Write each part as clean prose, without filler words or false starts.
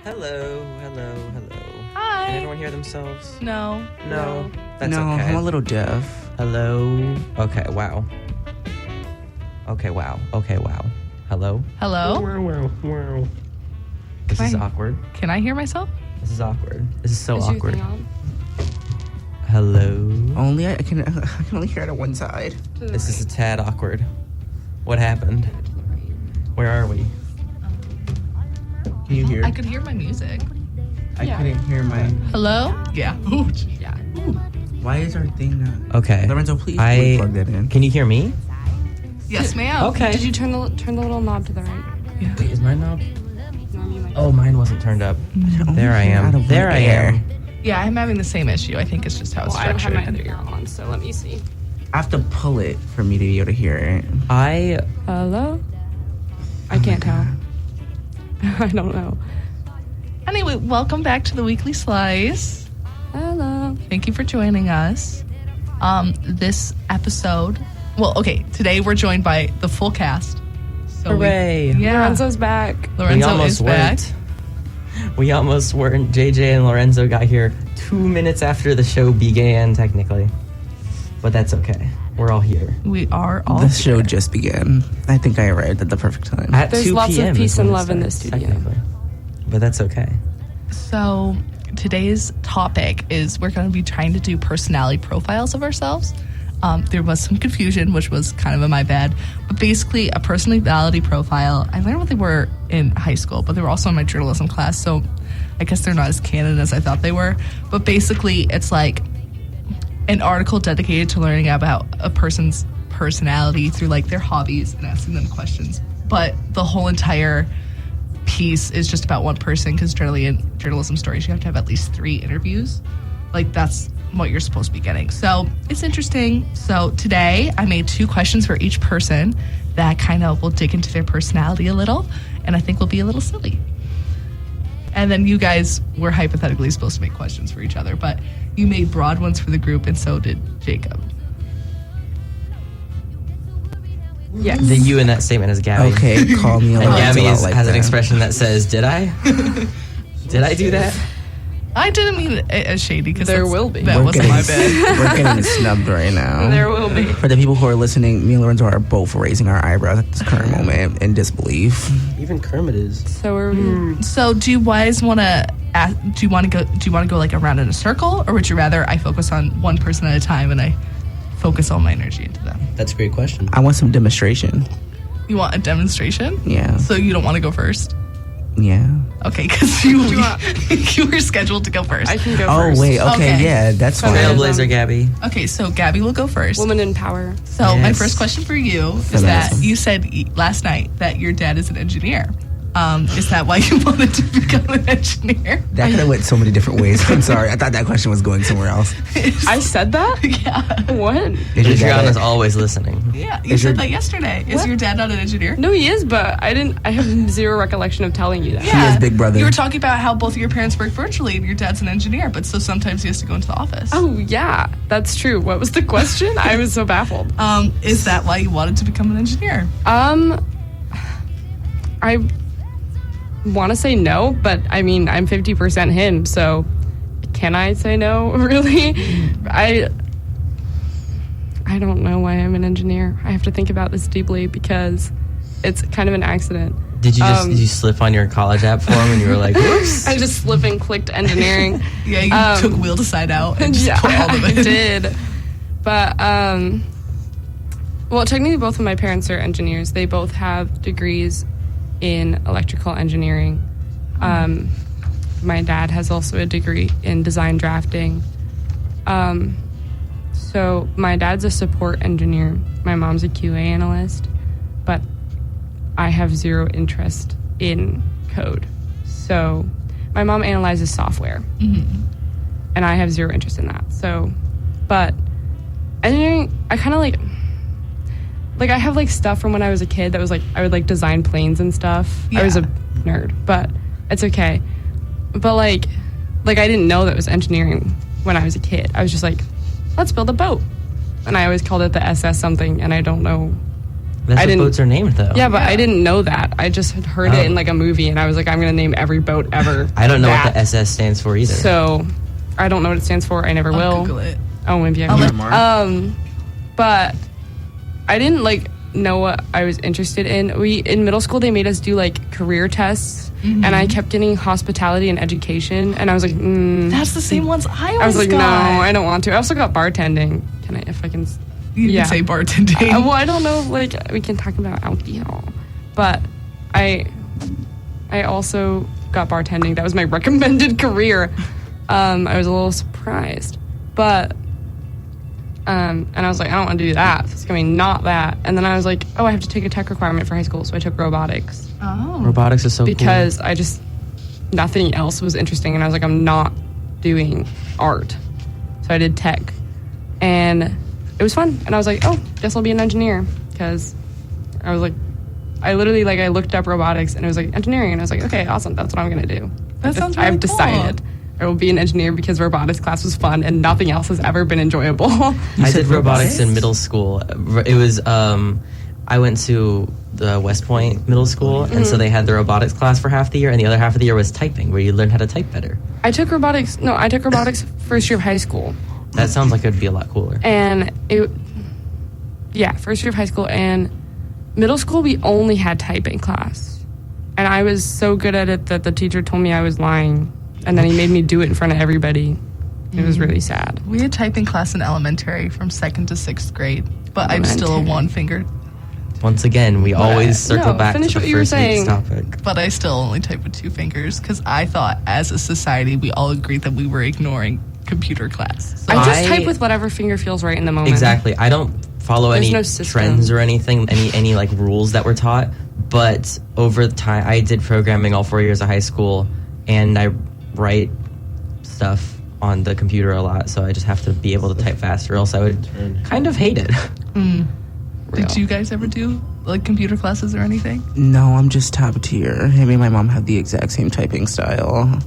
Hello. Hi. Can everyone hear themselves? No. That's no, okay. I'm a little deaf. Hello. Okay, wow. Hello. Hello. This is Can I- awkward. Can I hear myself? This is awkward. This is so Is your awkward. thing on? Hello. Only I can only hear it on one side. To the This is a right. tad awkward. What happened? To the right. Where are we? Can you hear? I could hear my music. I Yeah. couldn't hear mine. Hello? Yeah. Ooh, Yeah. Why is our thing not? Okay. Lorenzo, please I- plug that in. Can you hear me? yes, ma'am. Okay. Did you turn the little knob to the right? Yeah. Wait, is mine knob? Norm, you might. Oh, mine wasn't turned up. only There I hear out am. of There one I ear. am. Yeah, I'm having the same issue. I think it's just how it's Well, I don't have structured. my other ear on, so let me see. I have to pull it for me to be able to hear it. Hello? I can't tell. I don't know. Anyway, welcome back to the Weekly Slice. Hello. Thank you for joining us. This episode, today we're joined by the full cast. So Hooray. Lorenzo's back. Lorenzo is back. We almost weren't. JJ and Lorenzo got here 2 minutes after the show began, technically. But that's okay. We're all here. We are all The show just began. I think I arrived at the perfect time. At There's 2 lots of p.m. peace is when and it love in this starts, studio. technically. But that's okay. So today's topic is we're going to be trying to do personality profiles of ourselves. There was some confusion, which was kind of my bad. But basically, a personality profile, I learned what they were in high school, but they were also in my journalism class. So I guess they're not as canon as I thought they were. But basically, it's like an article dedicated to learning about a person's personality through like their hobbies and asking them questions. But the whole entire piece is just about one person, because generally in journalism stories you have to have at least 3 interviews. Like that's what you're supposed to be getting. So it's interesting. So today I made 2 questions for each person that kind of will dig into their personality a little, and I think will be a little silly. And then you guys were hypothetically supposed to make questions for each other, but you made broad ones for the group, and so did Jacob. Yes. The you in that statement is Gabby. Okay, call me a And Lorenzo Gabby out like has an that. expression that says, "Did I? Did I do that?" I didn't mean it as shady, because There will be. That We're wasn't my bad. We're getting snubbed right now. There will be. For the people who are listening, me and Lorenzo are both raising our eyebrows at this current moment in disbelief. Even Kermit is. So are we. So do you guys want to do you want to go like around in a circle, or would you rather I focus on one person at a time and I focus all my energy into them? That's a great question. I want some demonstration. You want a demonstration? Yeah. So you don't want to go first? Yeah. Okay, because you were scheduled to go first. I can go Oh, first. wait. Okay. Okay. Yeah, that's fine. Trailblazer Gabby. Okay, so Gabby will go first. Woman in power. So my Yes. first question for you is that Feminism. you said last night that your dad is an engineer. Is that why you wanted to become an engineer? That could have went so many different ways. I'm sorry. I thought that question was going somewhere else. I said that? Yeah. What? Is your dad Adrihanna's a- always listening. Yeah, you Is your- said that yesterday. Is What? your dad not an engineer? No, he is, but I have zero recollection of telling you that. He is Big Brother. You were talking about how both of your parents work virtually and your dad's an engineer, but so sometimes he has to go into the office. Oh, yeah. That's true. What was the question? I was so baffled. Is that why you wanted to become an engineer? I want to say no, but I mean, I'm 50% him, so can I say no, really? I don't know why I'm an engineer. I have to think about this deeply because it's kind of an accident. Did you slip on your college app form and you were like, "Whoops"? I just slip and clicked engineering. Yeah, you took wheel to side out and just Yeah, put all of it. I did. But, well, technically both of my parents are engineers. They both have degrees in electrical engineering. My dad has also a degree in design drafting. So my dad's a support engineer. My mom's a QA analyst, but I have zero interest in code. So my mom analyzes software, and I have zero interest in that. So, but engineering, I kind of like I have like stuff from when I was a kid that was like, I would like design planes and stuff. I was a Yeah. nerd, but it's okay. But like I didn't know that it was engineering when I was a kid. I was just like, let's build a boat. And I always called it the SS something, and I don't know That's I what didn't- boats are named, though. Yeah, but I didn't know that. I just had heard it in like a movie, and I was like, I'm gonna name every boat ever. I don't know that. what the SS stands for either. So, I don't know what it stands for. I never I'll will. Google it. Oh, maybe I I'll will. let- But I didn't like know what I was interested in. In middle school they made us do like career tests, and I kept getting hospitality and education, and I was like, That's the same ones I always I was like, got. no, I don't want to. I also got bartending. Can I, if I can? You yeah. can say bartending. Well, I don't know. Like, we can talk about alcohol, but I also got bartending. That was my recommended career. I was a little surprised, but and I was like, I don't want to do that. It's gonna be not that. And then I was like, oh, I have to take a tech requirement for high school, so I took robotics Oh. Robotics is so because I just nothing else was interesting, and I was like, I'm not doing art, so I did tech, and it was fun. And I was like, oh, guess I'll be an engineer, because I was like, I literally like I looked up robotics and it was like engineering, and I was like, okay, awesome, that's what I'm gonna do. That sounds really I've decided I will be an engineer because robotics class was fun and nothing else has ever been enjoyable. I did robotics in middle school. It was I went to the West Point Middle School, and so they had the robotics class for half the year, and the other half of the year was typing, where you learn how to type better. I took robotics first year of high school. That sounds like it would be a lot cooler. And first year of high school, and middle school we only had typing class, and I was so good at it that the teacher told me I was lying, and then he made me do it in front of everybody. It was really sad. We had typing class in elementary from 2nd to 6th grade, but I'm still a Elementary. one finger. Once again, we always circle no, back to finish the what you were first week's saying. topic. But I still only type with 2 fingers because I thought as a society we all agreed that we were ignoring computer class. So I just I- type with whatever finger feels right in the moment. Exactly. I don't follow There's any no system. trends or anything, any like rules that were taught. But over time, I did programming all 4 years of high school, and I write stuff on the computer a lot. So I just have to be able to type faster, or else I would kind of hate it. did you guys ever do like computer classes or anything? No, I'm just top tier. Him and my mom have the exact same typing style.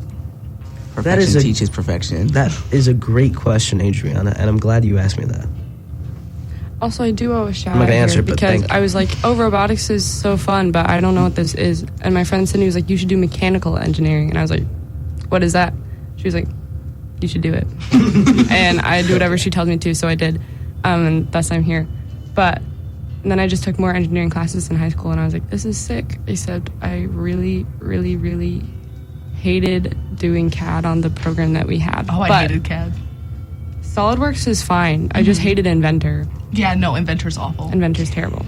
Perfection is a- teaches perfection. That is a great question, Adrihanna, and I'm glad you asked me that. Also, I do owe a shout I'm not out gonna here answer it, but because thank you. I was like, oh, robotics is so fun, but I don't know what this is. And my friend Cindy was like, you should do mechanical engineering. And I was like, what is that? She was like, you should do it. And I do whatever she tells me to, so I did. And thus I'm here. But then I just took more engineering classes in high school, and I was like, this is sick. Except I really, really, really hated doing CAD on the program that we had. Oh, I But hated CAD. SolidWorks is fine. I just hated Inventor. Yeah, no, Inventor's awful. Inventor's terrible.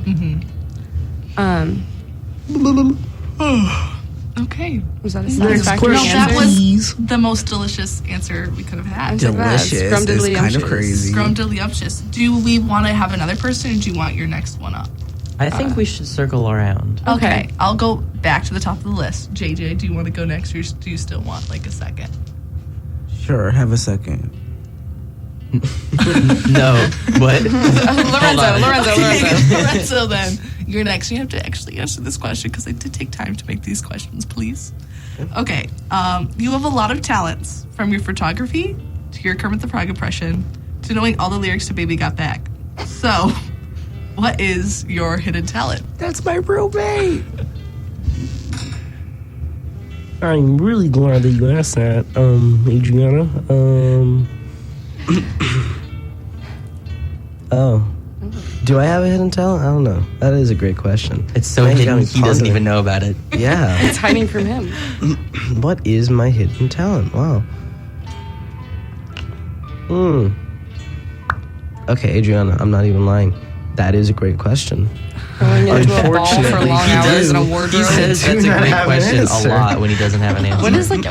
Okay. Was that a Next satisfactory No, question. that answer? was the most delicious answer we could have had. Delicious. It's kind of crazy. Scrumdiddlyumptious. Do we want to have another person, or do you want your next one up? I think we should circle around. Okay, I'll go back to the top of the list. JJ, do you want to go next, or do you still want like a second? Sure, have a second. No, what? Lorenzo. Lorenzo, then you're next. You have to actually answer this question because I did take time to make these questions, please. Okay, you have a lot of talents, from your photography to your Kermit the Frog impression to knowing all the lyrics to Baby Got Back. So, what is your hidden talent? That's my roommate. I'm really glad that you asked that, Adrihanna. Oh. Do I have a hidden talent? I don't know. That is a great question. It's so Now you got hidden, me he doesn't pondering. even know about it. Yeah. It's hiding from him. What is my hidden talent? Wow. Okay, Adrihanna, I'm not even lying. That is a great question. Going into a ball for Unfortunately, long he hours in a He wardrobe. says Do that's a not great have an question a answer. lot when he doesn't have an answer.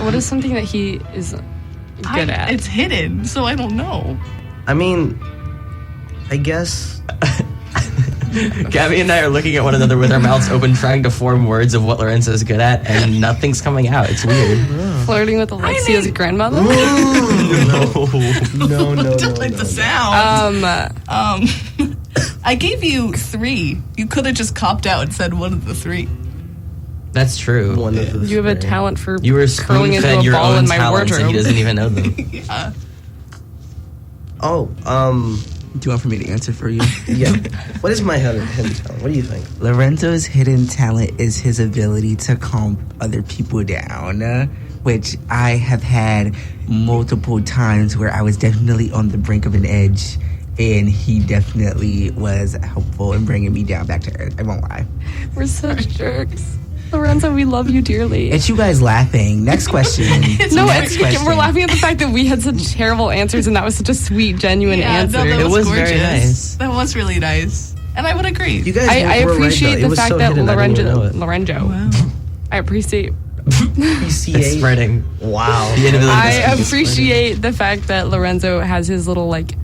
What is something that he is good at? It's hidden, so I don't know. I mean, I guess Gabby and I are looking at one another with our mouths open, trying to form words of what Lorenzo is good at, and nothing's coming out. It's weird. Flirting with Alexia's grandmother? no. Just like the sound. I gave you 3. You could have just copped out and said one of the 3. That's true. One of the You have a three. talent for You were curling into spoon-fed a your ball own in my talents, and wardrobe. he doesn't even know them. Yeah. Oh, Do you want for me to answer for you? Yeah. What is my hidden talent? What do you think? Lorenzo's hidden talent is his ability to calm other people down, which I have had multiple times where I was definitely on the brink of an edge, and he definitely was helpful in bringing me down back to earth. I won't lie. We're such jerks. Lorenzo, we love you dearly. It's you guys laughing. Next question. Next question. We're laughing at the fact that we had such terrible answers and that was such a sweet, genuine answer. No, that It was gorgeous. very nice. That was really nice. And I would agree. You guys I were appreciate right, though. It the was fact so that hidden, I didn't even know it. Lorenzo. Wow. I appreciate It's PCA. spreading. Wow. The inability to I speak is appreciate the fact that Lorenzo has his little like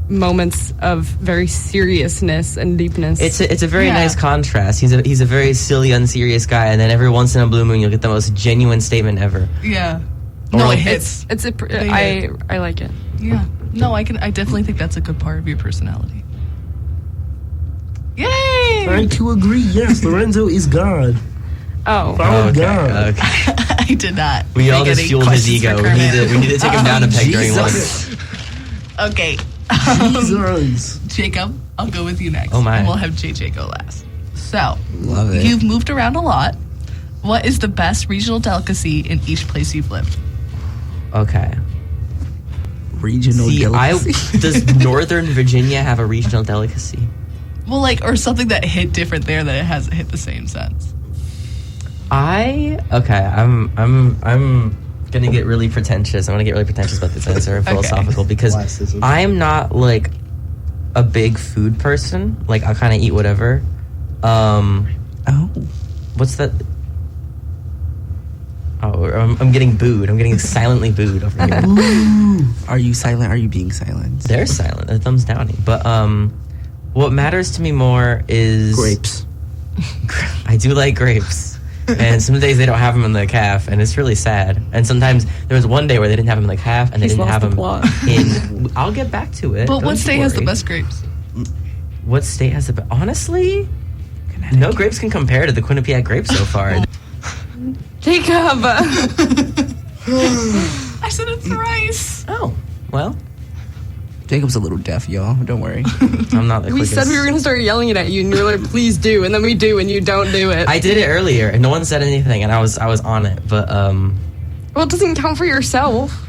moments of very seriousness and deepness. It's a very Yeah. nice contrast. He's a very silly, unserious guy, and then every once in a blue moon, you'll get the most genuine statement ever. Yeah. Or No, like- it hits. I like it. Yeah. No, I definitely think that's a good part of your personality. Yay! I to agree. Yes, Lorenzo is God. Oh, Follow Okay, God. okay. I did not. We all make just any fueled his questions for ego. Kermit. We need to take him down a peg during lunch. Jesus. Okay. Jesus. Jacob, I'll go with you next. Oh, my. And we'll have JJ go last. So, Love it. you've moved around a lot. What is the best regional delicacy in each place you've lived? Okay. Regional See, delicacy. does Northern Virginia have a regional delicacy? Well, like, or something that hit different there that it hasn't hit the same sense. I'm gonna get really pretentious. I'm gonna get really pretentious about this answer and Okay. philosophical because Classism. I'm not like a big food person. Like I'll kind of eat whatever. Oh. What's that? Oh, I'm getting booed. I'm getting silently booed over here. Are you silent? Are you being silent? They're silent. They're thumbs downing. But what matters to me more is Grapes. I do like grapes. And some days they don't have them in the calf, and it's really sad. And sometimes there was one day where they didn't have them in the calf, and they He's didn't lost have the them plot. in. I'll get back to it. But Don't what state has the worry. best grapes? What state has the best? Honestly, no grapes can compare to the Quinnipiac grapes so far. Jacob. I said it thrice. Oh, well, Jacob's a little deaf, y'all. Don't worry. I'm not the We quickest. said we were gonna start yelling it at you, and you're like, "Please do," and then we do, and you don't do it. I did it earlier, and no one said anything, and I was on it. But well, it doesn't count for yourself.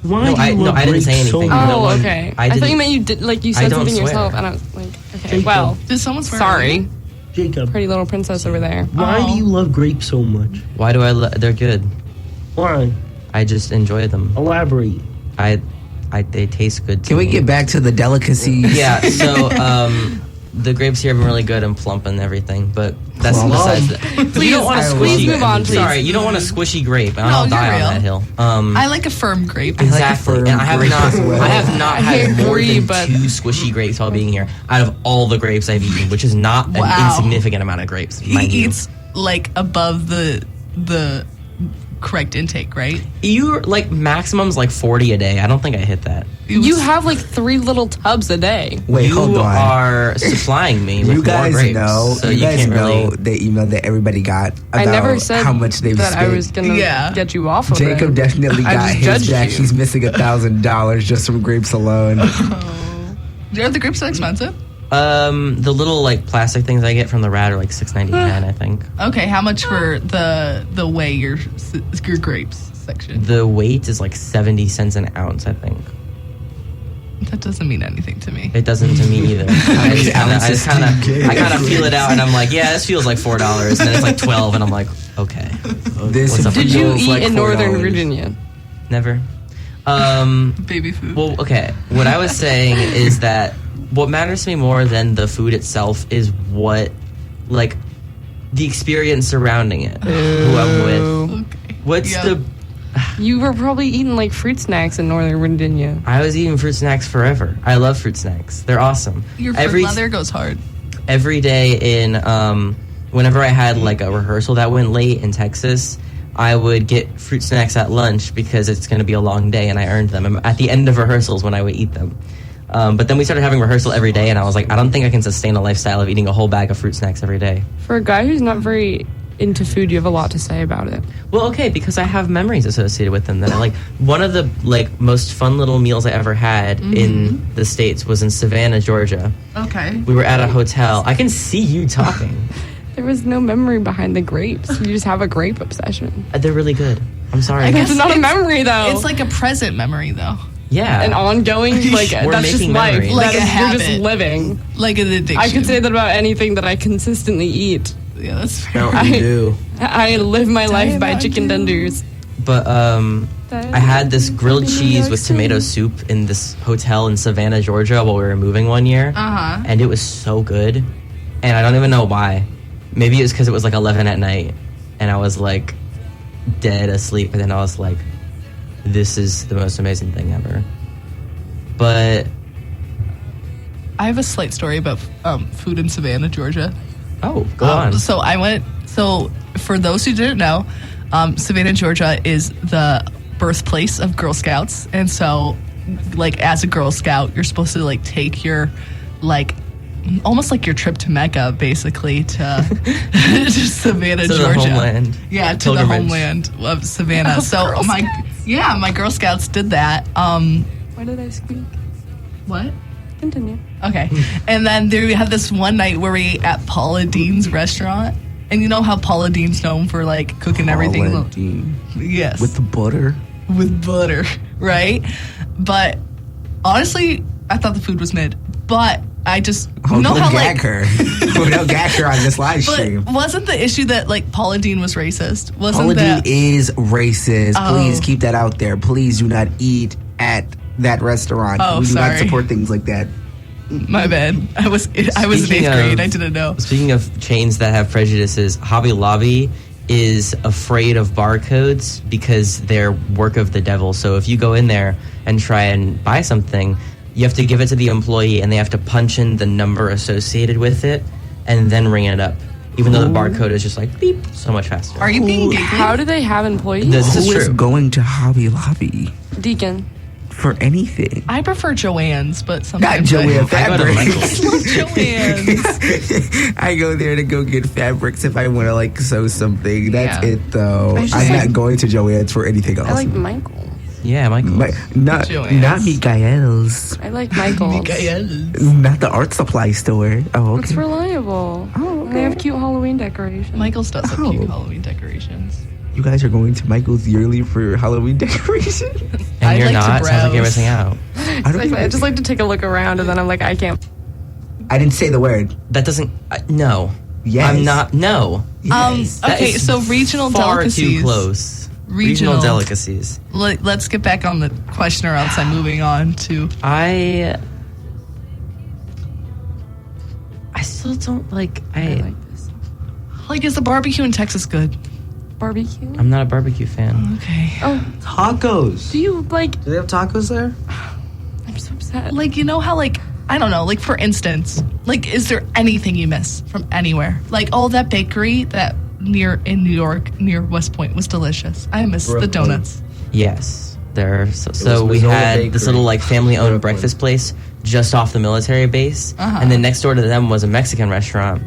Why No, do you love I didn't say grapes so anything. much? No Oh, one- okay. I I thought didn't- you meant you did, like you I said don't something swear. yourself, and I was like, okay, Jacob. well, Did someone swear? sorry, Jacob, pretty little princess over there. why do Oh. you love grapes so much? why do I? They're good. Why? I just enjoy them. Elaborate. They taste good. To Can we me. get back to the delicacies? Yeah. So the grapes here have been really good and plump and everything, but that's Plump. besides that. You don't want a Please squishy. move on, please. Sorry, you don't want a squishy grape. And No, I'll you're die real. on that hill. I like a firm grape. Exactly, firm and I have grape not. as well. I have not I had more agree, than but- 2 squishy grapes while being here. Out of all the grapes I've eaten, which is not an Wow. insignificant amount of grapes. He mind you. eats like above the correct intake, right? You like maximum's like 40 a day. I don't think I hit that. You have like 3 little tubs a day. Wait, you hold on. are supplying me with You more guys grapes, know. so you guys can't know really. the email that everybody got about I never said how much they've that spent. I was gonna Yeah. get you off of Jacob it. definitely I got just his judged back. you. He's missing $1,000 just from grapes alone. Are the grapes so expensive? The little like plastic things I get from the rat are like $6.99, I think. Okay, how much for the weigh your grapes section? The weight is like 70 cents an ounce, I think. That doesn't mean anything to me. It doesn't to me either. I kind of feel it out, and I'm like, yeah, this feels like $4, and then it's like 12, and I'm like, okay, This What's up with Did you feels eat like in Northern $4. Virginia? never. Baby food. Well, okay. What I was saying is that what matters to me more than the food itself is what, like, the experience surrounding it. Who I'm with. Okay. What's Yeah. the? You were probably eating like fruit snacks in Northern Virginia. I was eating fruit snacks forever. I love fruit snacks. They're awesome. Your fruit leather goes hard. Every day in whenever I had like a rehearsal that went late in Texas, I would get fruit snacks at lunch because it's going to be a long day, and I earned them. And at the end of rehearsals when I would eat them. But then we started having rehearsal every day, and I was like, I don't think I can sustain a lifestyle of eating a whole bag of fruit snacks every day. For a guy who's not very into food, you have a lot to say about it. Well, okay, because I have memories associated with them that I like. One of the like most fun little meals I ever had in the States was in Savannah, Georgia. Okay. We were at a hotel. I can see you talking. There was no memory behind the grapes. You just have a grape obsession. They're really good. I'm sorry. I guess it's not a memory, though. It's like a present memory, though. Yeah. An ongoing, like, We're that's just making life. memories. Like That a is- you're just habit. living. Like an addiction. I could say that about anything that I consistently eat. Yeah, that's fair. No, you do. I live my life by about chicken you. tenders. But I had this grilled cheese with tomato soup in this hotel in Savannah, Georgia while we were moving one year. Uh-huh. And it was so good. And I don't even know why. Maybe it was because it was like 11 at night. And I was like dead asleep. And then I was like, this is the most amazing thing ever. But I have a slight story about food in Savannah, Georgia. oh, go on. So for those who didn't know, Savannah, Georgia is the birthplace of Girl Scouts. And so, like, as a Girl Scout, you're supposed to, like, take your, like, almost like your trip to Mecca, basically, to, to Savannah, To the Georgia. homeland. Yeah, to Pilgrimage. the homeland of Savannah. So my Girl Scouts did that. Why did I squeak? What? Continue. Okay. And then we had this one night where we ate at Paula Dean's restaurant. And you know how Paula Dean's known for, like, cooking everything? Paula Deen. Yes. With the butter. With butter, right? But honestly, I thought the food was mid. But I just Oh, know don't how, gag like... her. Don't gag her on this live But stream. wasn't the issue that, like, Paula Dean was racist? Wasn't Paula that... Deen is racist. Oh. Please keep that out there. Please do not eat at that restaurant. Oh, we do sorry. not support things like that. My bad. I was in 8th Speaking grade. of- I didn't know. Speaking of chains that have prejudices, Hobby Lobby is afraid of barcodes because they're work of the devil. So if you go in there and try and buy something, you have to give it to the employee and they have to punch in the number associated with it and then ring it up. Even though the barcode is just like beep, so much faster. Are you being giggly? How do they have employees? This is Who is true. going to Hobby Lobby Deacon. for anything? I prefer Joanne's, but Not sometimes Joanne I go to Fabrics. Michael's. love Joanne's. I go there to go get fabrics if I want to like sew something. That's Yeah. it though. I just I'm like- not going to Joanne's for anything else. I like Michael. Yeah, Michael. Not Joanne's. Mikael's. I like Michael. Not the art supply store. Oh, It's okay. reliable. Oh, They have okay. cute Halloween decorations. Michael's does have Oh. cute Halloween decorations. You guys are going to Michael's yearly for Halloween decoration? and I you're like to not. Sounds like you're browse. missing out. I don't I just like to take a look around and then I'm like, I can't. I didn't say the word. That doesn't. No. Yes. I'm not. No. Yes. That Okay, is so regional far delicacies. too close. Regional. delicacies. Let's get back on the question, or else I'm moving on to. I still don't like. I like this. Like, is the barbecue in Texas good? Barbecue? I'm not a barbecue fan. Okay. Oh, Tacos. do you like. Do they have tacos there? I'm so upset. Like, you know how, like, I don't know, like, for instance, like, is there anything you miss from anywhere? Like, oh, that bakery that in New York, near West Point, was delicious. I miss the Brooklyn. donuts. Yes, there. So we Mazola had Bakery. this little like family-owned Brooklyn. breakfast place just off the military base, and then next door to them was a Mexican restaurant.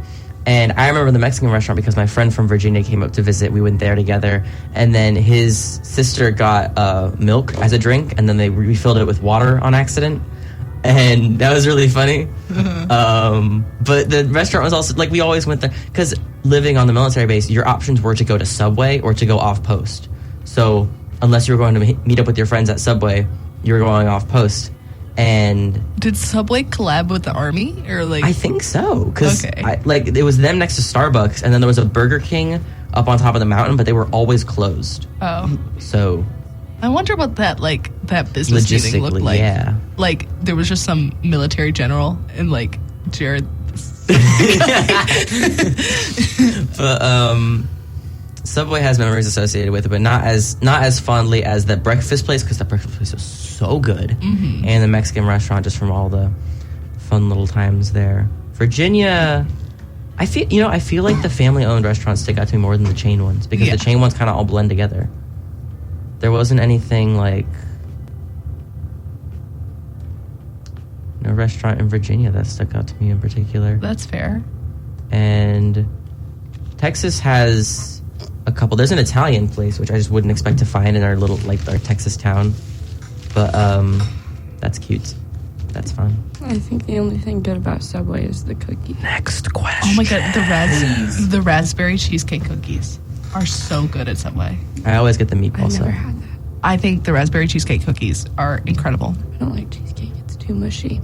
And I remember the Mexican restaurant because my friend from Virginia came up to visit. We went there together, and then his sister got milk as a drink, and then they refilled it with water on accident. And that was really funny. But the restaurant was also like, we always went there because living on the military base, your options were to go to Subway or to go off post. So unless you were going to meet up with your friends at Subway, you were going off post. And Did Subway collab with the Army? Or, like, I think so because Okay. like it was them next to Starbucks, and then there was a Burger King up on top of the mountain, but they were always closed. oh. So I wonder what that, like, that business meeting looked logistically, like. yeah. Like, there was just some military general, and, like, Jared. But Subway has memories associated with it, but not as fondly as the breakfast place, because the breakfast place was so good, and the Mexican restaurant just from all the fun little times there. Virginia, I feel like the family-owned restaurants stick out to me more than the chain ones, because Yeah. the chain ones kind of all blend together. There wasn't anything like no restaurant in Virginia that stuck out to me in particular. That's fair. And Texas has a couple. There's an Italian place, which I just wouldn't expect to find in our little, like, our Texas town. But that's cute. That's fun. I think the only thing good about Subway is the cookie. Next question. Oh my god, the raspberry cheesecake cookies are so good at Subway. I always get the I meatball never sub. had that. I think the raspberry cheesecake cookies are incredible. I don't like cheesecake. It's too mushy.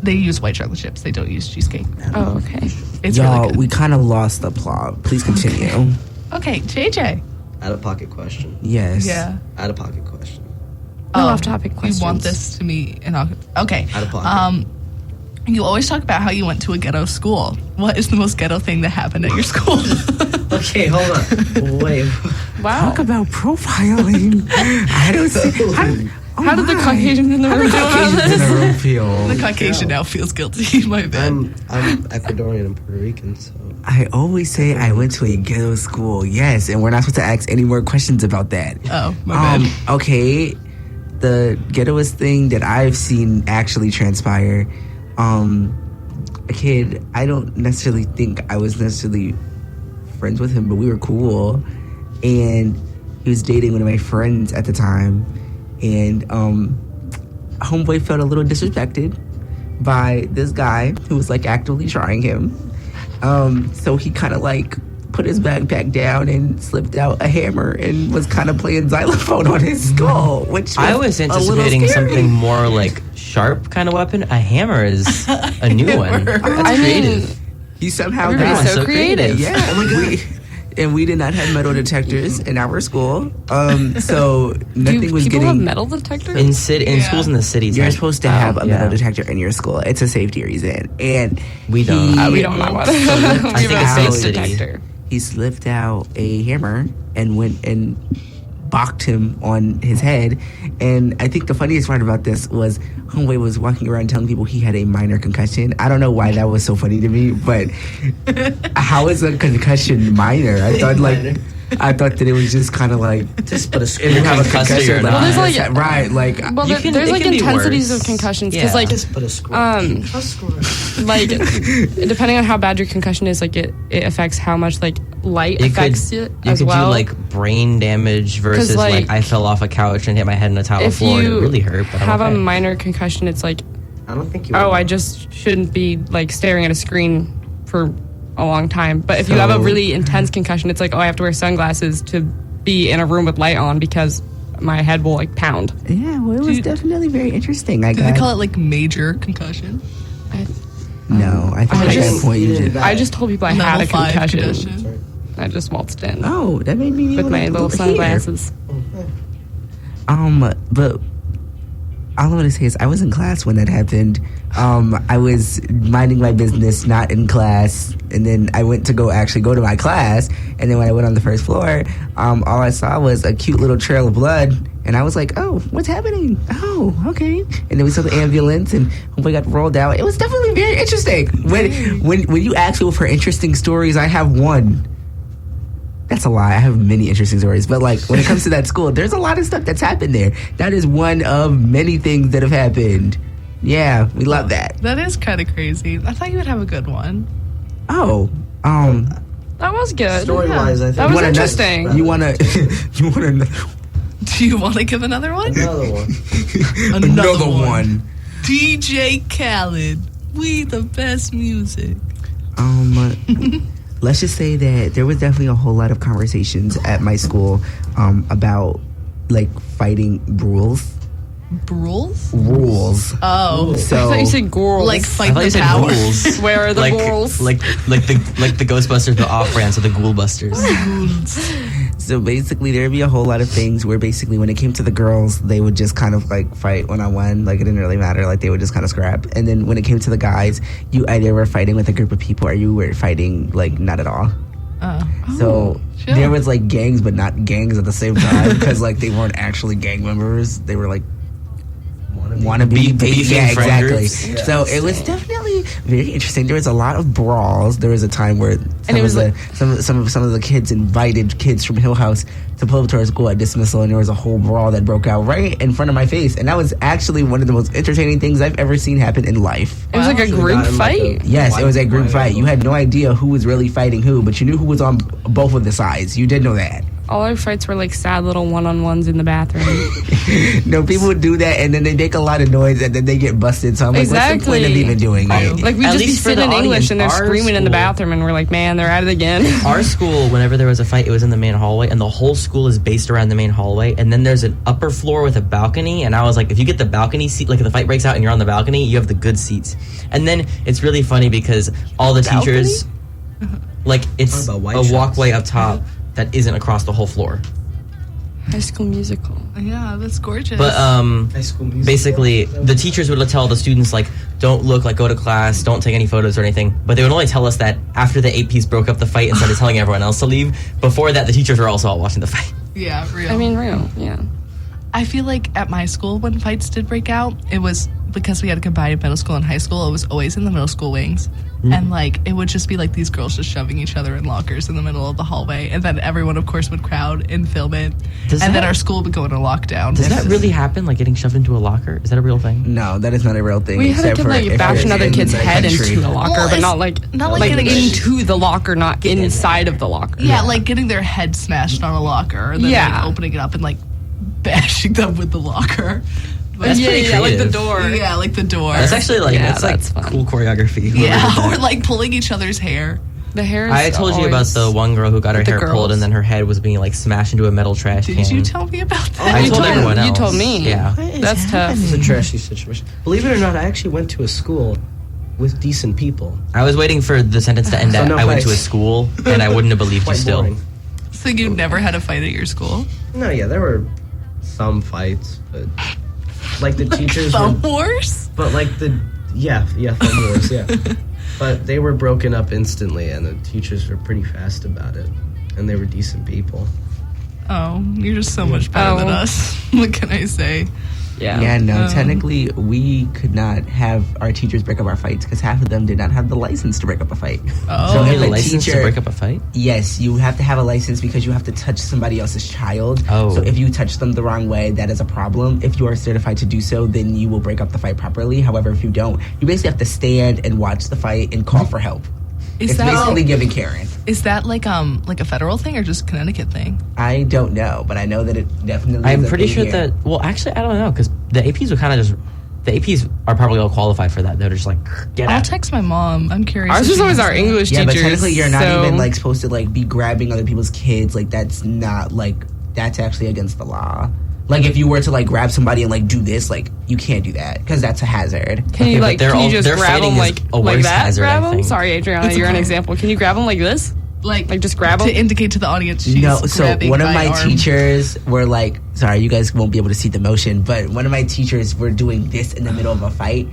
They use white chocolate chips. They don't use cheesecake. Oh, okay. It's Y'all, really good. we kind of lost the plot. Please continue. Okay, JJ. Out of pocket question. Yes. Yeah. Out of pocket question. No off-topic questions. You want this to me in okay. Out of pocket. You always talk about how you went to a ghetto school. What is the most ghetto thing that happened at your school? Okay, hold on. Wait. Wow. Talk about profiling. I don't see. How did the Caucasians in the room feel about Caucasians in this? the room feel? The Caucasian now feels guilty. My bad. I'm Ecuadorian and Puerto Rican, so I always say I went to a ghetto school. Yes, and we're not supposed to ask any more questions about that. Oh, my bad. Okay, the ghettoest thing that I've seen actually transpire. A kid. I don't necessarily think I was necessarily friends with him, but we were cool, and he was dating one of my friends at the time, and homeboy felt a little disrespected by this guy who was like actively trying him. So he kind of like put his backpack down and slipped out a hammer and was kind of playing xylophone on his skull, which I was a little anticipating scary. something more like sharp kind of weapon. A hammer is a new one. That's I creative. mean, He somehow everybody's got so creative. Yeah. Oh my god. We did not have metal detectors in our school. So nothing do was people getting. have metal detectors? in schools in the cities. You're have- supposed to have a yeah. metal detector in your school. It's a safety reason, and We don't. We don't know what. I We think have a it's safe city. detector. he slipped out a hammer and went and bocked him on his head. And I think the funniest part about this was homeboy was walking around telling people he had a minor concussion. I don't know why that was so funny to me, but how is a concussion minor? I thought that it was just kind of like just put a if screw. you have a concussed concussion, or like, not. Well, there's like- right, like Well, You can- there's it like can be intensities worse. of concussions because Yeah. like Just put a screw. like depending on how bad your concussion is, like it affects how much like light You could, affects it you as could well. do like brain damage versus like, like, I fell off a couch and hit my head in a tile if floor and it you really hurt. But have I'm a okay. minor concussion, it's like, I don't think you. oh, I just shouldn't be like staring at a screen for a long time. But if you have a So- really intense concussion, it's like, oh, I have to wear sunglasses to be in a room with light on because my head will like pound. yeah, well, it was definitely very interesting. I Do they got call it like major concussion? no. I think I at just- that point you Yeah. just I just told people I had a Level 5 concussion. I just waltzed in oh, that made me with my little here. sunglasses. But all I'm gonna say is I was in class when that happened. I was minding my business, not in class, and then I went to go to my class, and then when I went on the first floor, all I saw was a cute little trail of blood, and I was like, "Oh, what's happening? Oh, okay." And then we saw the ambulance, and we got rolled out. It was definitely very interesting. When you ask me for interesting stories, I have one. That's a lie. I have many interesting stories. But, like, when it comes to that school, there's a lot of stuff that's happened there. That is one of many things that have happened. Yeah, we love that. That is kind of crazy. I thought you would have a good one. Oh, That was good. Story-wise, I think. That was wanna interesting. You want to... You want to... Do you want to give another one? Another one. Another one. DJ Khaled. We the best music. Let's just say that there was definitely a whole lot of conversations at my school about, like, fighting rules. Rules? Rules. Oh. I So... thought you said girls. Like I fight thought you the said power. ghouls. Where are the like, ghouls? like the Ghostbusters, the off-brand, so the Ghoul Busters. So basically, there'd be a whole lot of things where basically when it came to the girls, they would just kind of like fight one-on-one. Like, it didn't really matter. Like, they would just kind of scrap. And then when it came to the guys, you either were fighting with a group of people or you were fighting, like, not at all. So chill. there was, like, gangs, but not gangs at the same time. Because, like, they weren't actually gang members. They were, like, wannabe beefing yeah, friend exactly. groups. Yeah. So it was definitely very interesting. There was a lot of brawls. There was a time where some of the kids invited kids from Hill House to pull up to our school at dismissal, and there was a whole brawl that broke out right in front of my face. And that was actually one of the most entertaining things I've ever seen happen in life. It was was like a group fight. Yes, it was a group fight. You had no idea who was really fighting who, but you knew who was on both of the sides. You did know that. All our fights were like sad little one-on-ones in the bathroom. No, people would do that, and then they make a lot of noise, and then they get busted. So I'm like, what's the point of even doing it? Like, we At just be least for sitting in the English, audience, and they're our screaming in the school- bathroom, and we're like, man, they're at it again. Our school, whenever there was a fight, it was in the main hallway, and the whole school is based around the main hallway. And then there's an upper floor with a balcony, and I was like, if you get the balcony seat, like if the fight breaks out and you're on the balcony, you have the good seats. And then it's really funny because all the teachers, like, it's What a about white shots? walkway up top that isn't across the whole floor. High School Musical. Yeah, that's gorgeous. But High School Musical. basically, the teachers would tell the students, like, don't look, like, go to class, don't take any photos or anything. But they would only tell us that after the APs broke up the fight and started telling everyone else to leave. Before that, the teachers were also all watching the fight. yeah, real. I mean, real, yeah. I feel like at my school, when fights did break out, it was because we had a combined middle school and high school. It was always in the middle school wings. And, like, it would just be, like, these girls just shoving each other in lockers in the middle of the hallway. And then everyone, of course, would crowd and film it. Does and then that- our school would go into lockdown. Does that really happen, like getting shoved into a locker? Is that a real thing? No, that is not a real thing. We had a except kid for like if bash you're another in kid's the head country. into a locker, Well, but it's not like getting into the locker, not inside of the locker. Yeah, like getting their head smashed on a locker. And then Yeah. like, opening it up and, like, bashing them with the locker. But That's pretty like the creative. door. Yeah, like the door. That's actually like Yeah, that's like that's fun. cool choreography. yeah, or like pulling each other's hair. The hair is I told you about always- the one girl who got her with the hair pulled girls. and then her head was being like smashed into a metal trash Did can. you tell me about that? I You told told- everyone else. you told me. Yeah. That's tough. It's a trashy situation. Believe it or not, I actually went to a school with decent people. I was waiting for the sentence to end So at no I went to a fights. school and I wouldn't have believed you Quite still. boring. So you never had a fight at your school? No, yeah, there were some fights, but like the teachers were, Thumb wars? but like the thumb wars, yeah. But they were broken up instantly, and the teachers were pretty fast about it, and they were decent people. Oh, you're just so much better than Oh. us. What can I say? Yeah. Yeah, no, technically, we could not have our teachers break up our fights because half of them did not have the license to break up a fight. Oh. So You if need a a license to teacher- break up a fight? Yes, you have to have a license because you have to touch somebody else's child. Oh. So if you touch them the wrong way, that is a problem. If you are certified to do so, then you will break up the fight properly. However, if you don't, you basically have to stand and watch the fight and call for help. Is It's that basically giving Karen. is that like a federal thing or just Connecticut thing? I don't know, but I know that it definitely I'm is a pretty thing sure here. that, well, actually, I don't know, because the APs would kind of just, the APs are probably all qualified for that. They're just like, get I'll out. text my mom. I'm curious. Ours if was she always has our that. English Yeah, teachers. but technically you're not so- even like supposed to like be grabbing other people's kids. Like that's not like that's actually against the law. Like if you were to like grab somebody and like do this, like you can't do that because that's a hazard. Can Okay, you but like? they're Can all- you just their grab them fighting is like a worse that? hazard, I Grab them. think. Sorry, Adriana, It's you're an okay. example. Can you grab them like this? Like just grab to 'em? indicate to the audience. She's No, so grabbing one of my arm. teachers were like, sorry, you guys won't be able to see the motion, but one of my teachers were doing this in the middle of a fight.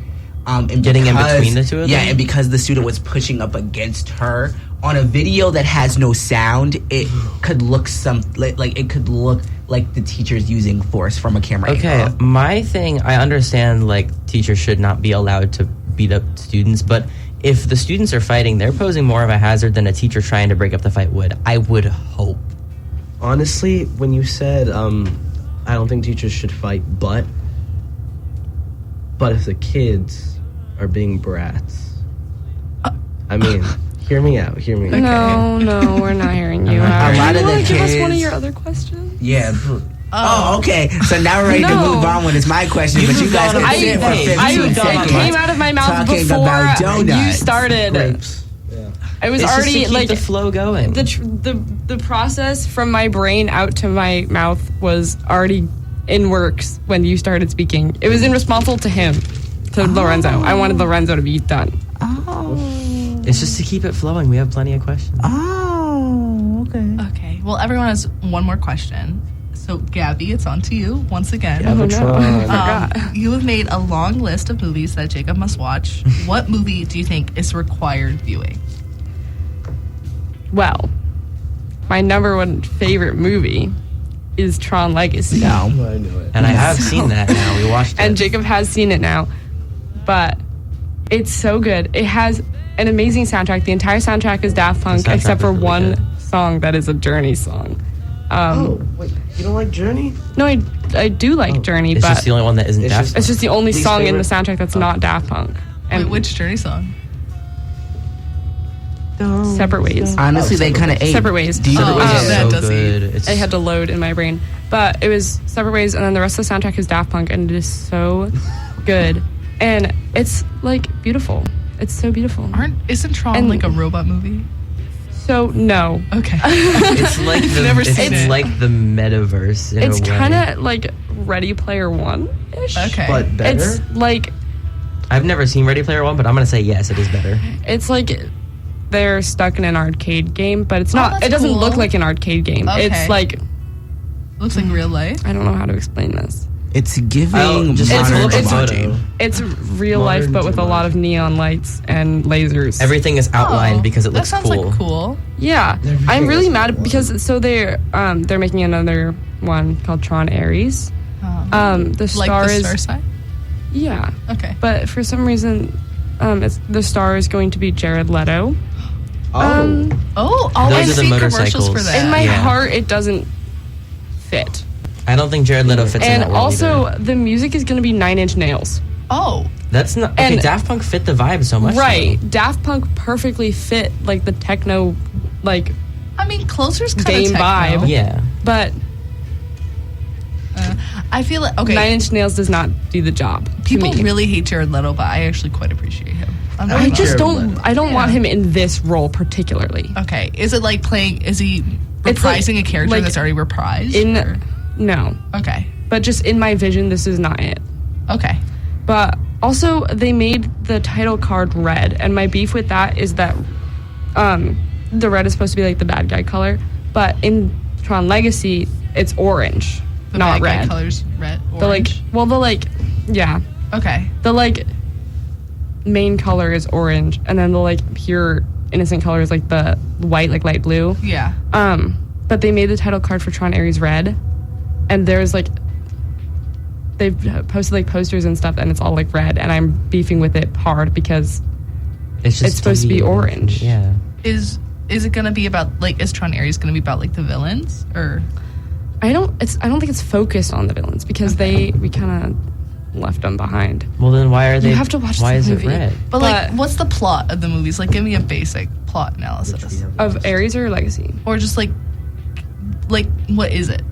And Getting in because- between the two of Yeah, them? and because the student was pushing up against her on a video that has no sound, it could look like it could look like the teacher's using force from a camera Okay, angle. my thing, I understand like teachers should not be allowed to beat up students, but if the students are fighting, they're posing more of a hazard than a teacher trying to break up the fight would. I would hope. Honestly, when you said, I don't think teachers should fight, but if the kids are being brats, I mean, hear me out. No, we're not hearing you. A out. lot you of the wanna give us one of kids- your other questions? Yeah. Oh, okay. So now we're ready to No. move on when it's my question, but you guys can sit for 15 I seconds. came out of my mouth talking before about you donuts. started. Grapes. Yeah. I was It's just to already keep like the flow going. the process from my brain out to my mouth was already in works when you started speaking. It was in responsible to him, to Lorenzo. I wanted Lorenzo to be done. It's just to keep it flowing. We have plenty of questions. Oh, okay. Okay. Well, everyone has one more question. So, Gabby, it's on to you once again. Oh no, I forgot. You have made a long list of movies that Jacob must watch. What movie do you think is required viewing? Well, my number one favorite movie is Tron Legacy. No. I knew it. And I have seen that now. We watched it. And Jacob has seen it now, but it's so good. It has an amazing soundtrack. The entire soundtrack is Daft Punk, soundtrack except for is really one good. song that is a Journey song. Oh, wait, you don't like Journey? No, I do like Journey, it's but just the only one that isn't It's Daft just- Punk. it's just the only Least song in the favorite? soundtrack that's not Daft Punk. Wait, which Journey song? Separate Ways. Honestly, they kind of ate. Separate Ways. Do you know what that so does good. eat. It's I had to load in my brain. But it was Separate Ways, and then the rest of the soundtrack is Daft Punk, and it is so good. And it's, like, beautiful. It's so beautiful. Isn't Tron And- like a robot movie? So, no. Okay. it's like the Never seen it's it. like the metaverse. In It's a way. kind of like Ready Player One-ish. Okay. But better. It's like, I've never seen Ready Player One, but I'm gonna say yes, it is better. it's like they're stuck in an arcade game, but it's not, that's it doesn't cool. look like an arcade game. Okay. It's like, Looks like real life. I don't know how to explain this. It's giving Just modern look at robot photo. game. It's real Modern life, but with a Jumanji. lot of neon lights and lasers. Everything is outlined because it looks That sounds cool. like cool. Yeah, Everything I'm really is mad because so they're making another one called Tron Ares. The Like star the is star sign? yeah, Okay. but for some reason, the star is going to be Jared Leto. Oh. Oh, Those I've are the seen commercials motorcycles. for that. In my Yeah. heart, it doesn't fit. I don't think Jared Leto fits in And that world also, either. the music is going to be Nine Inch Nails. Oh, That's not okay. and- Daft Punk fit the vibe so much, Right, though. Daft Punk perfectly fit like the techno, like I mean, Closer's kind Game of vibe. Yeah, but I feel like okay. Nine Inch Nails does not do the job. to People me. really hate Jared Leto, but I actually quite appreciate him. I'm not I gonna just Jared don't. Leto. I don't want Yeah. him in this role particularly. lie. Okay, is it like playing? Is he It's like- reprising a character like that's already reprised? In no, Okay, but just in my vision, this is not it. okay. But also, they made the title card red, and my beef with that is that the red is supposed to be like the bad guy color, but in Tron Legacy, it's orange, The not bad guy red. colors red. The like, Orange. well, the like, yeah, Okay. the like main color is orange, and then the like pure innocent color is like the white, like light blue. Yeah. But they made the title card for Tron Ares red, and there's like they've posted like posters and stuff, and it's all like red, and I'm beefing with it hard because it's just It's supposed to be TV. orange. Yeah, Is it gonna be about like is Tron Ares gonna be about like the villains or? I don't think it's focused on the villains because we kind of left them behind. well then why are they? have to watch Why the is movie. it red? But like, But- what's the plot of the movies? Like, give me a basic plot analysis, Of Ares or Legacy? or just like what is it?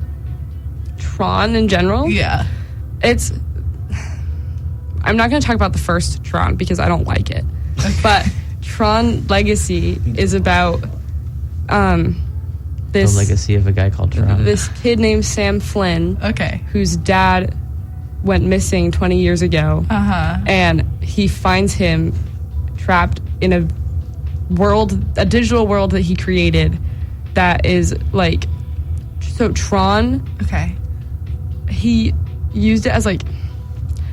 Tron in general? Yeah. It's I'm not going to talk about the first Tron because I don't like it. But Tron Legacy is about The this legacy of a guy called Tron. this kid named Sam Flynn Okay. whose dad went missing 20 years ago. And he finds him trapped in a digital world that he created that is like so Tron Okay. he used it as like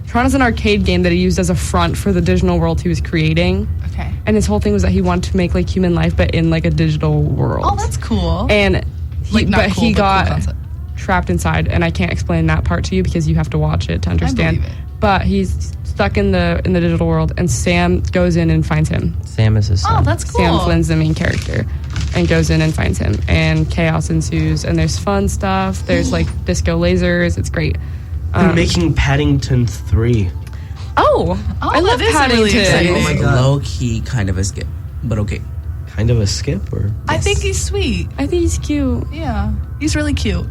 Tron is an arcade game that he used as a front for the digital world he was creating, Okay. and his whole thing was that he wanted to make like human life but in like a digital world. Oh, that's cool. And he, Like, not but cool, he but got cool concept. trapped inside, and I can't explain that part to you because you have to watch it to understand. believe it. But he's stuck in the digital world, and Sam goes in and finds him. Sam is his son. Oh, that's cool. Sam Flynn's the main character, and goes in and finds him, and chaos ensues, and there's fun stuff. There's like disco lasers. It's great. They're making Paddington 3. Oh, I love that is really Paddington. exciting. Oh my God. Low key kind of a skip, but okay. Kind of a skip, or I think he's sweet. I think he's cute. Yeah, he's really cute.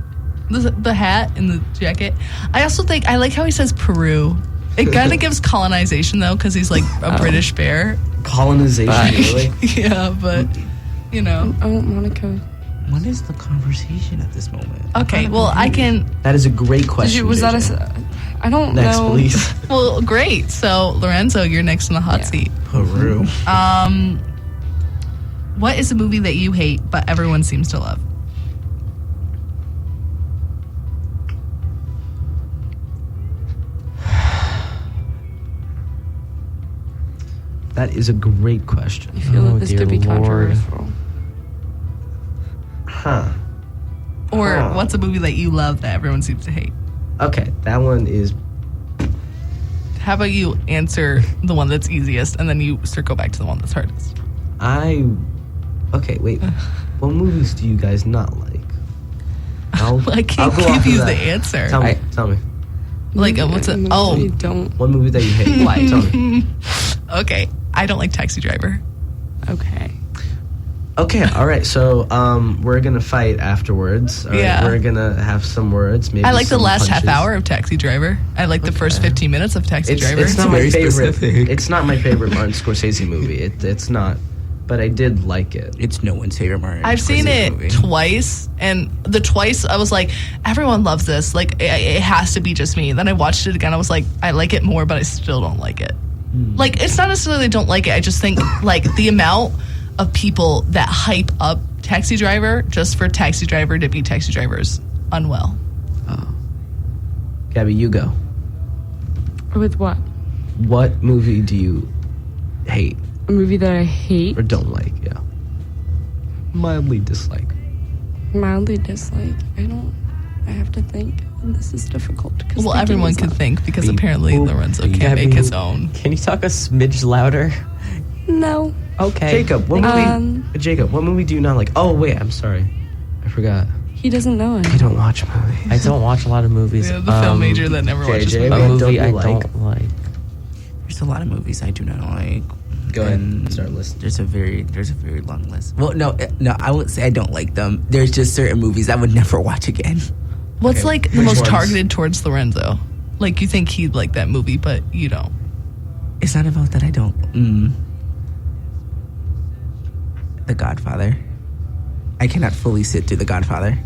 The hat and the jacket. I also think I like how he says Peru. It kind of gives colonization though, because he's like a British bear. colonization, really? Yeah, but you know. Oh, Monaco. What is the conversation at this moment? Okay, well I can. That is a great question. Was that JJ. I don't Next, know. please? Well, great. So Lorenzo, you're next in the hot Yeah. seat. Peru. What is a movie that you hate but everyone seems to love? That is a great question. I feel Oh, that this dear could be Lord. controversial. Huh. Or Huh. what's a movie that you love that everyone seems to hate? Okay, that one is. How about you answer the one that's easiest and then you circle back to the one that's hardest? Okay, wait. What movies do you guys not like? I can't I'll go off give you of the that. answer. Tell me. Like, what's it? Movie Oh, you don't. What movie that you hate? Like- Tell me. Okay, I don't like Taxi Driver. Okay. Okay, all right. So we're gonna fight afterwards. All right, Yeah. we're gonna have some words. Maybe I like the some last half punches. hour of Taxi Driver. I like the first 15 minutes of Taxi Driver. It's not my very favorite. specific. It's not my favorite Martin Scorsese movie. It's not, but I did like it. It's no one's favorite Martin. I've seen Scorsese it movie. twice, and the twice I was like, everyone loves this. Like, it has to be just me. Then I watched it again. I was like, I like it more, but I still don't like it. Like, it's not necessarily I don't like it. I just think, like, the amount of people that hype up Taxi Driver just for Taxi Driver to be Taxi Driver's unwell. Gabby, you go. With what? What movie do you hate A movie that I hate, or don't like? Yeah, mildly dislike. mildly dislike. I have to think. This is difficult. 'cause Well, thinking everyone is can not- think because Beep, apparently boop, Lorenzo beep. can't make Gabby, his own. Can you talk a smidge louder? No. Okay. Jacob, what movie? Um, Jacob, what movie do you not like? Oh wait, I'm sorry, I forgot. He doesn't know it. You don't watch movies. I don't watch a lot of movies. Yeah, the film major that never watches JJ, A what movies. don't movie you I like? don't like. There's a lot of movies I do not like. Go ahead, And start listing. There's a very long list. Well, no, I wouldn't say I don't like them. There's just certain movies I would never watch again. What's Okay, like the which most ones? targeted towards Lorenzo? Like, you think he'd like that movie, but you don't. It's not about that I don't. The Godfather. I cannot fully sit through The Godfather.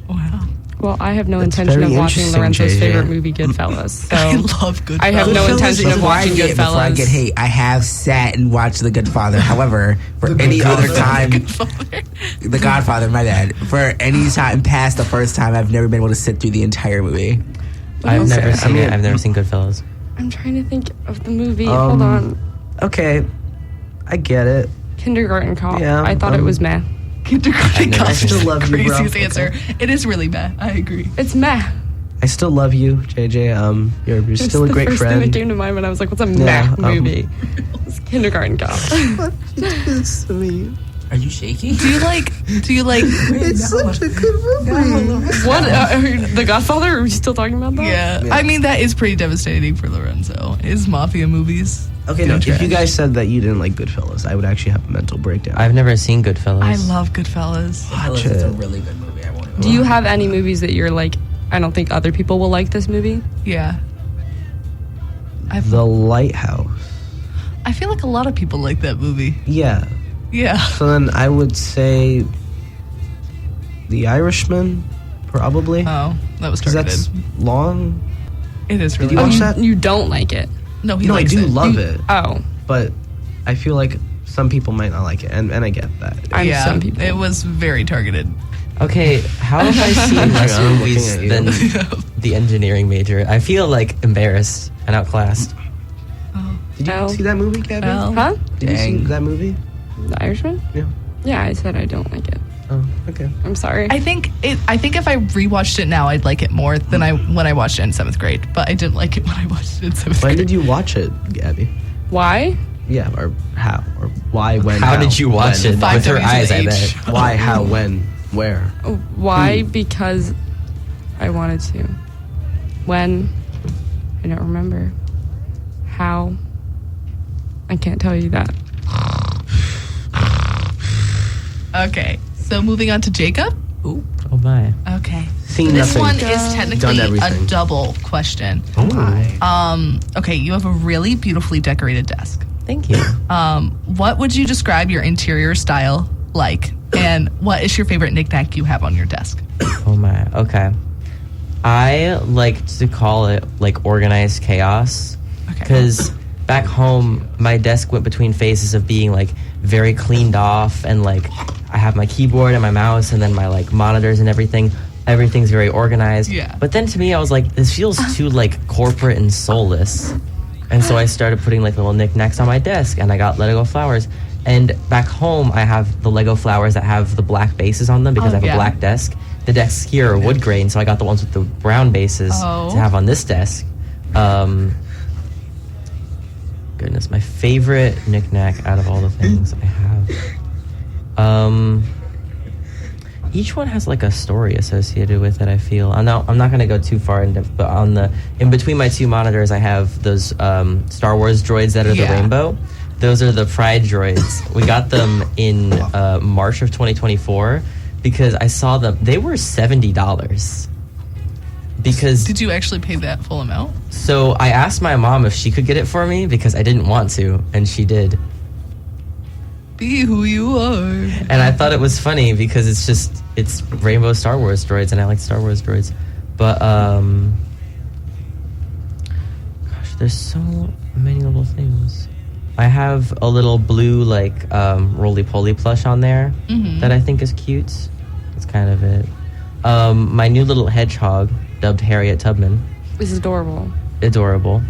Wow. Well, I have no That's intention of very watching interesting, Lorenzo's JJ. favorite movie, Goodfellas. So I love Goodfellas. I have no intention of Before I watching get Goodfellas. hate, I have sat and watched The Godfather. However, for any other time, The Godfather, my bad. For any time past the first time, I've never been able to sit through the entire movie. I've Okay, never seen I mean- it. I've never seen Goodfellas. I'm trying to think of the movie. Hold on. Okay, I get it. Kindergarten Cop. Yeah, I thought it was meh. Kindergarten I've never Cop seen is it. love you, bro. craziest answer. It is really bad. I agree. It's meh. I still love you, JJ. You're It's still a the great first thing friend. that came to mind when I was like, what's a Yeah, meh movie? It's Kindergarten Cop. Are you shaking? Do you like? It's such a good movie. What? The Godfather? Are we still talking about that? Yeah. Yeah. I mean, that is pretty devastating for Lorenzo. His mafia movies. Okay, no, if Trash. you guys said that you didn't like Goodfellas, I would actually have a mental breakdown. I've never seen Goodfellas. I love Goodfellas. Watch It's a it. really good movie. I won't even Do you lie. have any movies that you're like, I don't think other people will like this movie? Yeah. The Lighthouse. I feel like a lot of people like that movie. Yeah. Yeah. So then I would say The Irishman, probably. Oh, that was Because targeted. that's long. It is Did really. you Oh, watch you, that? you don't like it? No, he No, I likes do it. love it, Oh, but I feel like some people might not like it, and I get that. I'm yeah, some people. it was very targeted. Okay, how have I seen less I'm movies looking than at the engineering major? I feel like embarrassed and outclassed. Did you L. see that movie, Gabby? L. Huh? Did you see Dang. that movie? The Irishman? Yeah. Yeah, I said I don't like it. Oh, okay. I'm sorry. I think if I rewatched it now, I'd like it more than when I watched it in 7th grade. But I didn't like it when I watched it in 7th When grade. did you watch it, Gabby? Why? Yeah, or how, or why, when? How did you watch when? it? Five With her W's eyes, I H. bet. Why, how, when, where? Why? Because I wanted to. When? I don't remember. How? I can't tell you that. Okay, so moving on to Jacob. Ooh. Oh my. Okay, Seen this nothing. one is technically Done everything. a double question. Oh. Okay, you have a really beautifully decorated desk. Thank you. What would you describe your interior style like? And what is your favorite knickknack you have on your desk? Oh my. Okay. I like to call it like organized chaos. Okay. Because back home, my desk went between phases of being like very cleaned off and like I have my keyboard and my mouse and then my like monitors and everything. Everything's very organized. Yeah. But then to me, I was like, this feels too like corporate and soulless. And so I started putting like little knickknacks on my desk and I got Lego flowers. And back home, I have the Lego flowers that have the black bases on them because Oh, I have yeah. a black desk. The desks here are wood grain, so I got the ones with the brown bases Oh. to have on this desk. Goodness, my favorite knickknack out of all the things I have. each one has like a story associated with it. I feel I'm not going to go too far into, but in between my two monitors, I have those Star Wars droids that are the rainbow. Those are the Pride droids. We got them in March of 2024 because I saw them. They were $70. Because did you actually pay that full amount? So I asked my mom if she could get it for me because I didn't want to, and she did. Be who you are. And I thought it was funny because it's rainbow Star Wars droids, and I like Star Wars droids. But gosh, there's so many little things. I have a little blue like roly-poly plush on there that I think is cute. That's kind of it. My new little hedgehog, dubbed Harriet Tubman. This is adorable. Adorable.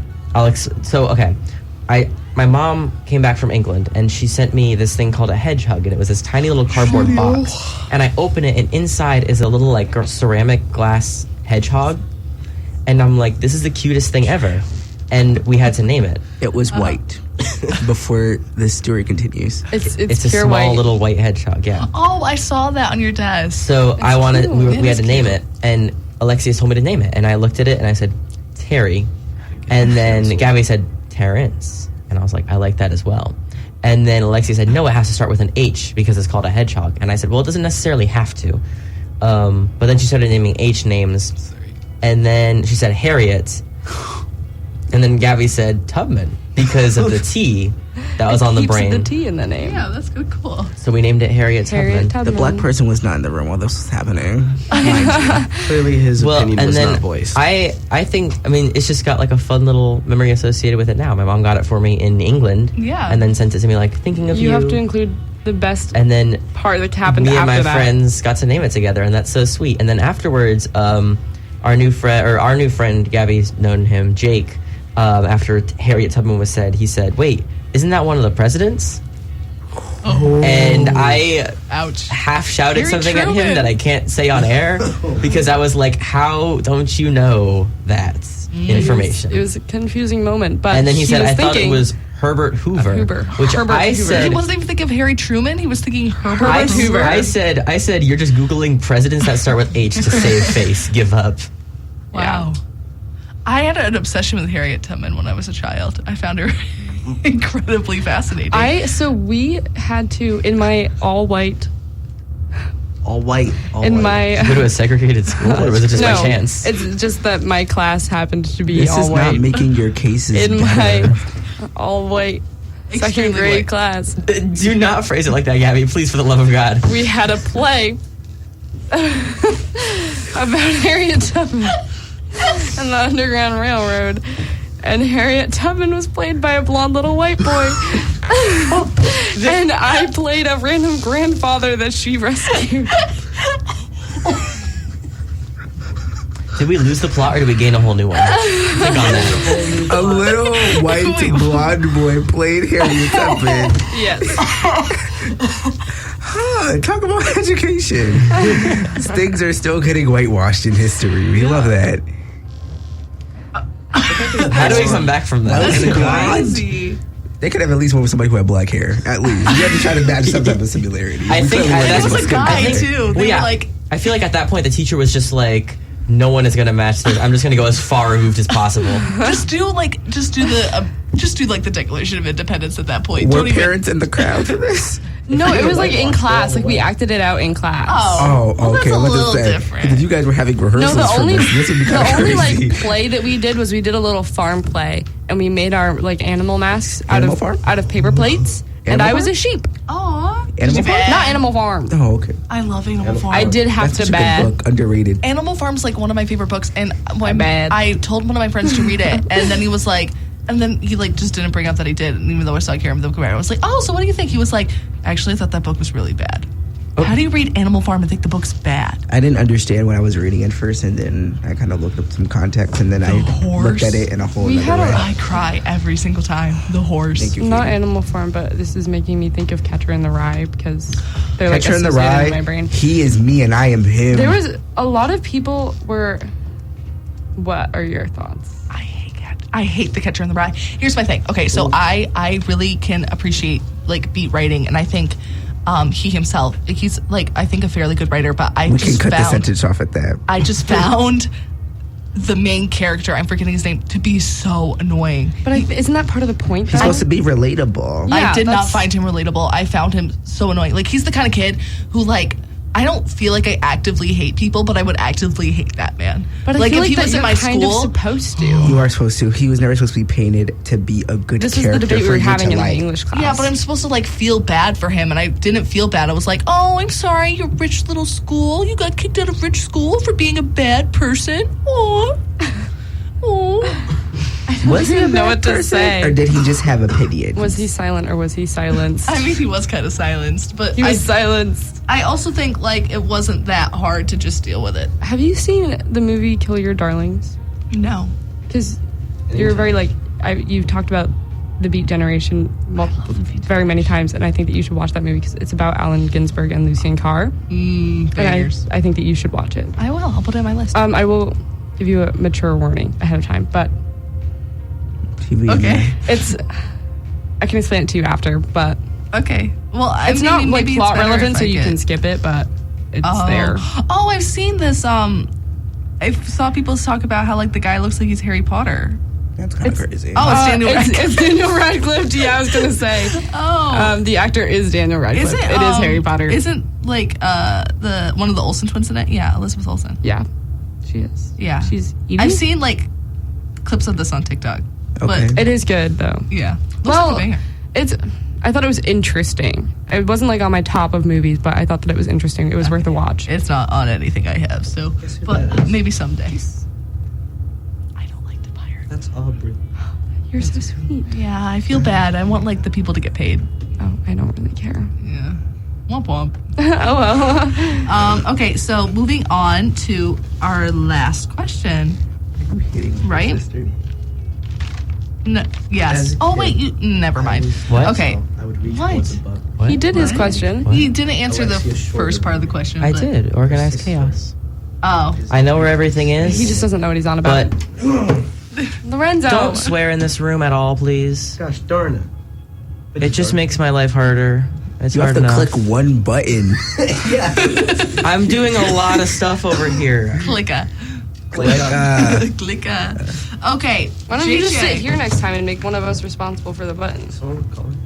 My mom came back from England and she sent me this thing called a hedgehog, and it was this tiny little cardboard box. And I open it, and inside is a little like ceramic glass hedgehog. And I'm like, this is the cutest thing ever. And we had to name it. It was white. Before the story continues, It's a pure small white. little white hedgehog. Yeah. Oh, I saw that on your desk. So I wanted. cute. We had to name it, and Alexius told me to name it, and I looked at it and I said Terry, and then Gabby said Terrence, and I was like, I like that as well. And then Alexia said, no, it has to start with an H because it's called a hedgehog. And I said, well, it doesn't necessarily have to. But then she started naming H names, and then she said Harriet, and then Gabby said Tubman because of the T that was on the Keeps brain. the T in the name. Yeah, that's good. Cool. So we named it Harriet Tubman. the black person was not in the room while this was happening. Clearly, his opinion and was then not voiced. I think, it's just got like a fun little memory associated with it now. My mom got it for me in England. Yeah. And then sent it to me like, thinking of you. You have to include the best And then part that happened me and after my that. friends got to name it together, and that's so sweet. And then afterwards, our new friend, Gabby's known him, Jake, after Harriet Tubman was said, he said, wait, isn't that one of the presidents? Oh. And I Ouch. half shouted Harry something at Truman. him that I can't say on air because I was like, how don't you know that information? It was a confusing moment, but And then he said, was I thought it thinking- was Herbert Hoover. Hoover. Which Herbert I Hoover. said... He wasn't even thinking of Harry Truman. He was thinking Herbert Hoover. I said, you're just Googling presidents that start with H to save face. Give up. Wow. I had an obsession with Harriet Tubman when I was a child. I found her incredibly fascinating. We had to, in my all white, All white. in my... Go to a segregated school, or was it just by No, chance? it's just that my class happened to be This all is white. not making your cases in better. my all white second Extremely grade white. class. Do not phrase it like that, Gabby. Please, for the love of God. We had a play about Harriet Tubman and the Underground Railroad. And Harriet Tubman was played by a blonde little white boy. And I played a random grandfather that she rescued. Did we lose the plot, or did we gain a whole new one? Think on that. A little white blonde boy played Harriet Tubman. Yes. Talk about education. Things are still getting whitewashed in history. We love that. How do we come back from that? That was crazy. They could have at least went with somebody who had black hair. At least you had to try to match some type of similarity. I We think clearly weren't that's able was to a skip guy, that. too. They were like... I feel like at that point the teacher was just like, no one is gonna match this. I'm just gonna go as far removed as possible. Just do the Declaration of Independence at that point. Were Don't even- parents in the crowd for this? No, it was like in class. Like we acted it out in class. Oh, well, okay. That's a Let's little say, different. if you guys were having No, rehearsals the for only this would be kind of the only crazy. like play that we did was we did a little farm play, and we made our like animal masks Animal Farm? out of paper plates, and Animal I was Farm? a sheep. Aw. Animal Farm? Not Animal Farm. Oh, okay. I love Animal Farm. I did have That's to such a good bad. book. Underrated. Animal Farm's like one of my favorite books, and when bad. I told one of my friends to read it, and then he was like, and then he like just didn't bring up that he did, and even though I saw Karen the book, I was like, oh, so what do you think? He was like, actually, I thought that book was really bad. How do you read Animal Farm and think the book's bad? I didn't understand when I was reading it first, and then I kind of looked up some context, and then I horse. looked at it in a whole We other had a- way. I cry every single time. The horse. Thank you. Not Animal Farm, but this is making me think of Catcher in the Rye because they're like Catcher in the associated Rye. in my brain. He is me, and I am him. There was a lot of people were. What are your thoughts? I hate The Catcher in the Rye. Here's my thing. Okay, so I really can appreciate like beat writing, and I think he himself, he's like, I think a fairly good writer, but We can cut the sentence off at that. I just found the main character, I'm forgetting his name, to be so annoying. But isn't that part of the point? He's supposed to be relatable. I did not that's- find him relatable. I found him so annoying. Like, he's the kind of kid who, like, I don't feel like I actively hate people, but I would actively hate that man. But like, I feel if he that was in you're my kind school, of supposed to. You are supposed to. He was never supposed to be painted to be a good This is character the debate we for were you having to in my like. English class. yeah, but I'm supposed to like feel bad for him, and I didn't feel bad. I was like, oh, I'm sorry, your rich little school. You got kicked out of rich school for being a bad person. Oh, Was he a know bad what to person, say. or did he just have opinion? Was he silent or was he silenced? I mean, he was kind of silenced, but he was silenced. I also think like it wasn't that hard to just deal with it. Have you seen the movie Kill Your Darlings? No. Because you're very like you've talked about the Beat Generation very many times, and I think that you should watch that movie because it's about Allen Ginsberg and Lucien Carr. And I think that you should watch it. I will. I'll put it on my list. I will give you a mature warning ahead of time, but Okay. it's I can explain it to you after, but Okay. Well, it's not like maybe plot it's better relevant, if so I you get- can skip it, but it's there. Oh, I've seen this. I saw people talk about how like the guy looks like he's Harry Potter. That's kind of crazy. Oh, it's Daniel Radcliffe. It's Daniel Radcliffe. Yeah, I was gonna say. Oh, The actor is Daniel Radcliffe. is it? It is Harry Potter. Isn't like the one of the Olsen twins in it? Yeah, Elizabeth Olsen. Yeah, she is. Yeah, She's eating. I've seen like clips of this on TikTok. Okay. But It is good though. yeah, looks Well, like a banger. I thought it was interesting. It wasn't like on my top of movies, but I thought that it was interesting. It was worth a watch. It's not on anything I have, so but maybe someday. I don't like the pirate. That's Aubrey. You're so sweet. Yeah, I feel bad. I want like the people to get paid. Oh, I don't really care. Yeah, womp womp. Oh well. Okay, so moving on to our last question. Right? No, yes. As a Oh kid, wait, never mind. What? Okay, I would reach What? towards a bug. What? He did his What? question. What? you didn't answer the Alexia Shorter first part of the movie. question. I but- did. Organized chaos. Oh, I know where everything is. He just doesn't know what he's on about. But Lorenzo. don't swear in this room at all, please. Gosh darn it. But It just makes my life harder. It's You have hard to enough. click one button. I'm doing a lot of stuff over here. clicka, Like, clicka. Okay, Why don't you just JJ. sit here next time and make one of us responsible for the buttons? Someone calling?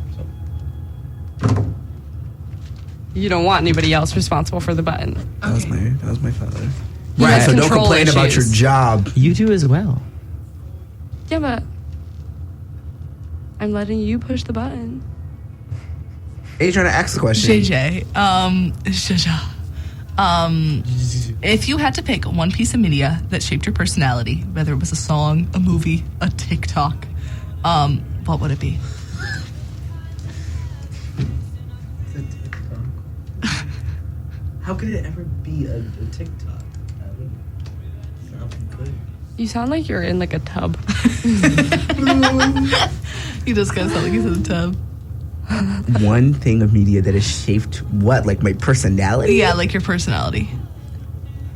You don't want anybody else responsible for the button. that was my father. He Right, has so don't control complain about your issues. job. You do as well. Yeah, but I'm letting you push the button. Adrihanna, ask the question. JJ, if you had to pick one piece of media that shaped your personality, whether it was a song, a movie, a TikTok, what would it be? How could it ever be a TikTok? That would not be good. You sound like you're in like a tub. He just kind of sound like he's in the tub. One thing of media that has shaped what? Like my personality? Yeah, like your personality.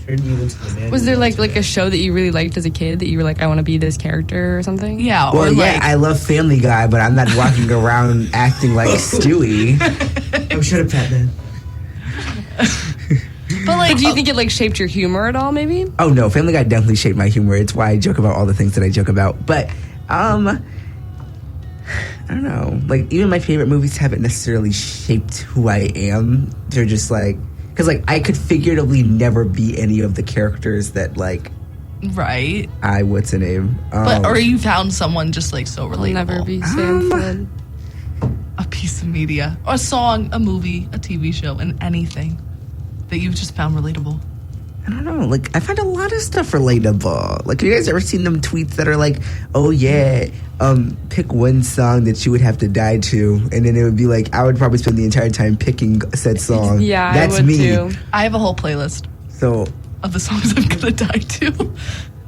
Turned you into the man. Was you there are like a today. show that you really liked as a kid that you were like, I want to be this character or something? Yeah, Well, or yeah, like I love Family Guy, but I'm not walking around acting like Stewie. Oh, shut up, Pat Man. but like But do you think it like shaped your humor at all? Maybe. Oh no, Family Guy definitely shaped my humor. It's why I joke about all the things that I joke about. But I don't know. Like even my favorite movies haven't necessarily shaped who I am. They're just like because like I could figuratively never be any of the characters that like right, what's the name? but or you found someone just like so I'll relatable. never be Sam Flood. A piece of media, or a song, a movie, a TV show, and anything that you've just found relatable. I don't know. Like I find a lot of stuff relatable. Like have you guys ever seen them tweets that are like, oh yeah, pick one song that you would have to die to, and then it would be like I would probably spend the entire time picking said song. Yeah, that's I would me. too. I have a whole playlist So of the songs I'm gonna die to.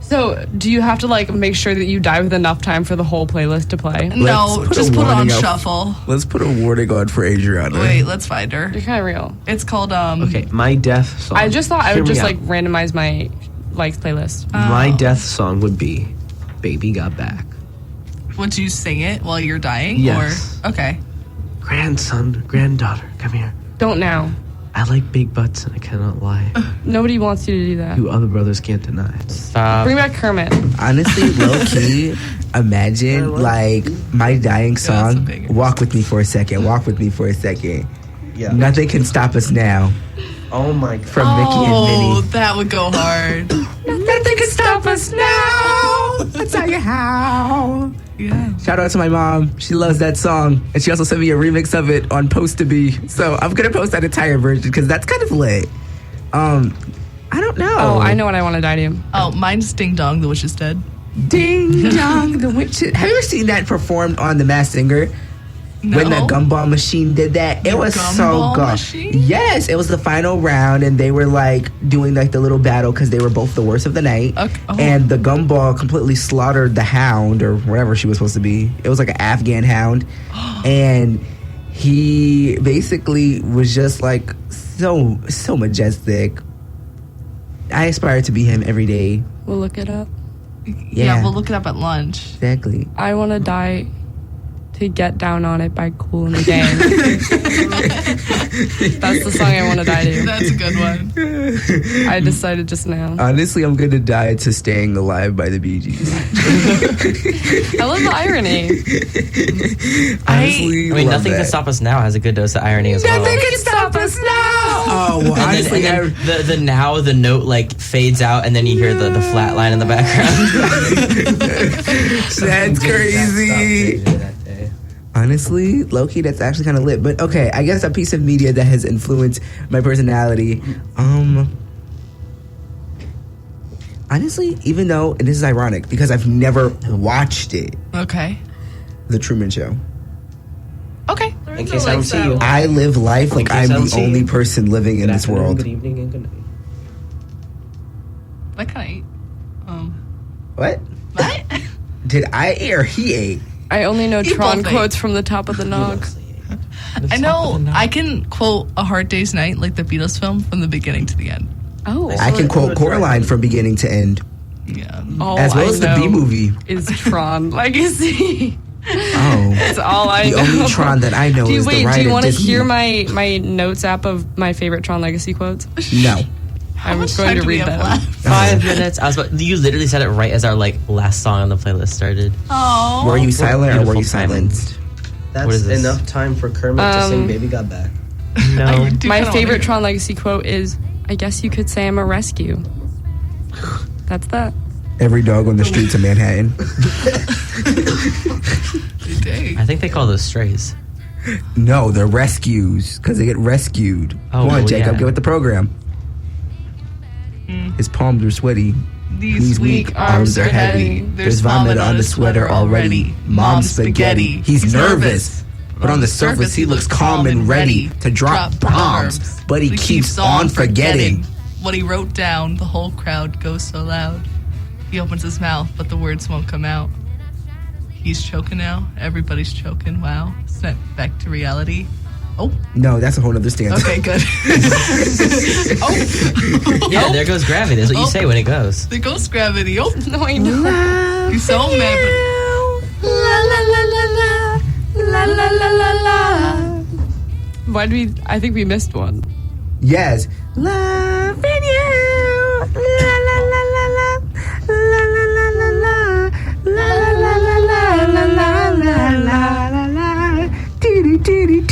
So, do you have to like make sure that you die with enough time for the whole playlist to play? No, put just a put it on warning out. shuffle. let's put a warning on for Adrihanna. Wait, let's find her. You're kind of real. It's called Okay, my death song. I just thought I Hear would me just out. like randomize my likes playlist. My death song would be "Baby Got Back." Would you sing it while you're dying? Yes. Or okay. Grandson, granddaughter, come here. Don't now. I like big butts and I cannot lie. Nobody wants you to do that. You other brothers can't deny. Stop. Bring back Kermit. Honestly, low key, imagine like my dying that's a song. banger. Walk with me for a second. Walk with me for a second. Yeah. Nothing can stop us now. Oh my god. From Mickey and Oh, Minnie. that would go hard. Nothing can stop us now. I'll tell you how. Yeah. Shout out to my mom. She loves that song. And she also sent me a remix of it on Post to Be. So I'm going to post that entire version because that's kind of lit. I don't know. Oh, I know what I want to die to. Oh, mine's Ding Dong, the Witch is Dead. Ding dong, the witch. Have you ever seen that performed on The Masked Singer? No. When the gumball machine did that, it was so gumball good. machine? Yes, it was the final round, and they were like doing like the little battle because they were both the worst of the night. Okay. Oh. And the gumball completely slaughtered the hound or whatever she was supposed to be. It was like an Afghan hound, and he basically was just like so majestic. I aspire to be him every day. We'll look it up. Yeah, we'll look it up at lunch. Exactly. I want to die to Get Down on It by Kool and the Gang. That's the song I want to die to. That's a good one. I decided just now. Honestly, I'm gonna die to Staying Alive by the Bee Gees. I love the irony. Honestly, I mean, love Nothing that. Can Stop Us Now has a good dose of irony as well. Nothing can stop us now. Oh, well, honestly, and then the now the note like fades out, and then you hear the flat line in the background. that's crazy. Honestly, low-key, that's actually kind of lit. But okay, I guess a piece of media that has influenced my personality. Honestly, even though, and this is ironic because I've never watched it, Okay. The Truman Show. Okay. In case I don't see you. I live life like I'm case I don't the see only you. person living in Good this afternoon, world. Good evening and good night. What can I eat? What? What? Did I eat or he ate? I only know You Tron both ate. quotes from the top of the nog. I know I can quote A Hard Day's Night, like the Beatles film, from the beginning to the end. Oh. I can quote Coraline from beginning to end, Yeah. All as well I as the know B movie. is Tron Legacy. Oh, That's all I the know. only Tron that I know is the ride do you at want to Disney. hear my notes app of my favorite Tron Legacy quotes? No. I'm much going time to do we read have them. left? 5 minutes. You literally said it right as our like last song on the playlist started. Oh. Were you silent or were you Beautiful silenced? What That's is this? enough time for Kermit to sing Baby Got Back. No. My favorite Tron Legacy quote is, I guess you could say I'm a rescue. That's that. Every dog on the streets of Manhattan. I think they call those strays. No, they're rescues because they get rescued. Oh, Come on, well, Jacob, yeah. get with the program. His palms are sweaty. These weak arms are heavy. There's vomit on the sweater already. Mom's spaghetti. He's nervous. But on the surface, he looks calm and ready to drop bombs. But he keeps on forgetting. What he wrote down, the whole crowd goes so loud. He opens his mouth, but the words won't come out. He's choking now. Everybody's choking. Wow. Snap back to reality. Oh, No, that's a whole other stanza. okay, good. Oh, Yeah, there goes gravity. That's what you say when it goes. there goes gravity. Oh, No, I know. he's so mad. La la la la la la la la la la. Why did we? I think we missed one. Yes. Loving you. La la la la la. La la la la la. La la la la la la la la la la. Dee dee dee dee.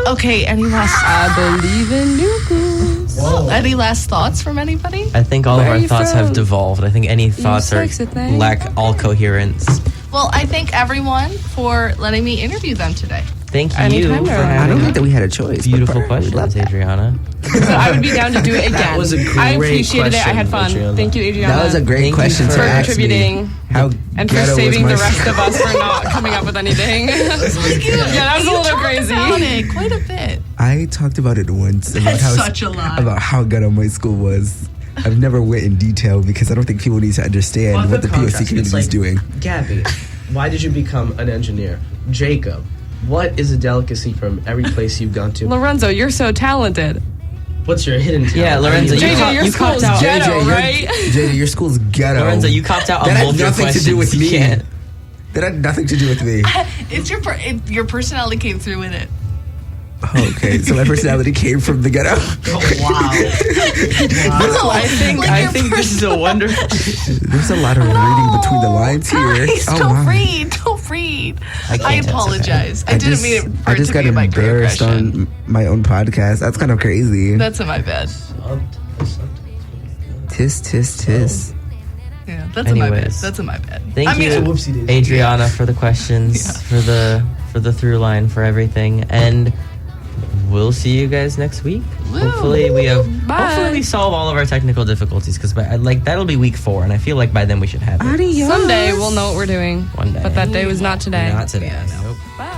Okay, any last I believe in miracles. any last thoughts from anybody? I think all Where of are our you thoughts from? have devolved. I think any thoughts are sexy thing. lack all coherence. Well, I thank everyone for letting me interview them today. Thank you Anytime, for Aaron. I don't having think that we had a choice. beautiful but we love questions, that. Adriana. I would be down to do it again. That was a I great appreciated it. I had fun. question, Adriana. Thank you, Adriana. That was a great Thank you question for to for ask contributing. me. How And for ghetto was saving my the rest of us for not coming up with anything. Yeah, that was a little crazy. About it quite a bit. I talked about it once about That's how such a lot. about how ghetto my school was. I've never went in detail because I don't think people need to understand Well, what the contrast, POC community it's like, is doing. Gabby, why did you become an engineer? Jacob, what is a delicacy from every place you've gone to? Lorenzo, you're so talented. What's your hidden talent? Yeah, Lorenzo, you JJ, caught- your you copped school's out. ghetto, JJ, right? JJ, your school's ghetto. Lorenzo, you copped out on That had both your nothing to questions. do with You me. can't. That had nothing to do with me. It's your personality came through in it. Okay, so my personality came from the ghetto. I think this is a wonderful. There's a lot of reading between the lines here. Guys, don't read. I can't apologize. I didn't mean it for I it just to be got embarrassed microaggression. on my own podcast. That's kind of crazy. That's my bad. Tis. Yeah, that's a my bad. Anyways. That's a my bad. Thank you, whoopsie daisy. Adrihanna, for the questions, for the through line, for everything, and we'll see you guys next week. Hopefully we solve all of our technical difficulties, because that'll be week 4, and I feel like by then we should have it. Adios. Someday we'll know what we're doing. One day. But that day was not today. Not today. Yeah, no. Nope. Bye.